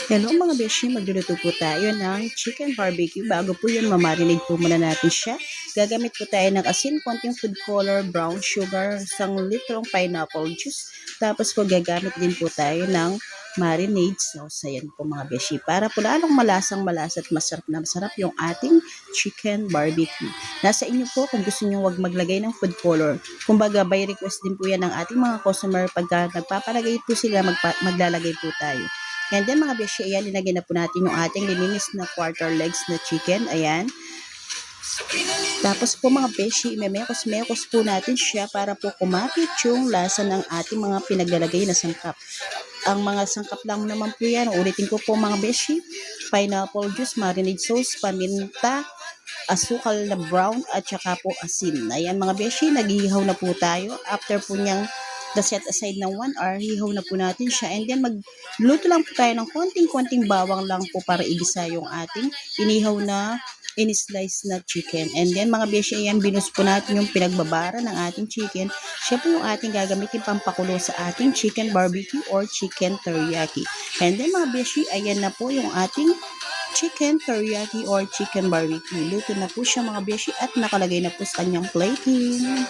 Hello mga beshi, magluluto po tayo ng chicken barbecue. Bago po yun, mamarinate po muna natin siya. Gagamit po tayo ng asin, konting food color, brown sugar, 1 litrong pineapple juice. Tapos po gagamit din po tayo ng marinade sauce. Ayan po mga beshi. Para po lalong malasang malasa at masarap na masarap yung ating chicken barbecue. Nasa inyo po kung gusto nyo wag maglagay ng food color. Kumbaga by request din po yan ng ating mga customer. Pagka nagpapalagay po sila, maglalagay po tayo. And then mga beshi, ayan, linagyan na po natin yung ating lininis na quarter legs na chicken. Ayan. Tapos po mga beshi, imemekos-mekos po natin siya para po kumapit yung lasa ng ating mga pinaglalagay na sangkap. Ang mga sangkap lang naman po yan, ulitin ko po mga beshi, pineapple juice, marinade sauce, paminta, asukal na brown at saka po asin. Ayan mga beshi, naghihihaw na po tayo. After po niyang set aside ng 1 hour, hihaw na po natin siya. And then magluto lang po tayo ng konting-konting bawang lang po para igisa yung ating inihaw na in-slice na chicken. And then mga beshi, ayan, binus po natin yung pinagbabara ng ating chicken. Siya po yung ating gagamitin pampakulo sa ating chicken barbecue or chicken teriyaki. And then mga beshi, ayan na po yung ating chicken teriyaki or chicken barbecue. Luto na po siya mga beshi at nakalagay na po sa kanyang plating.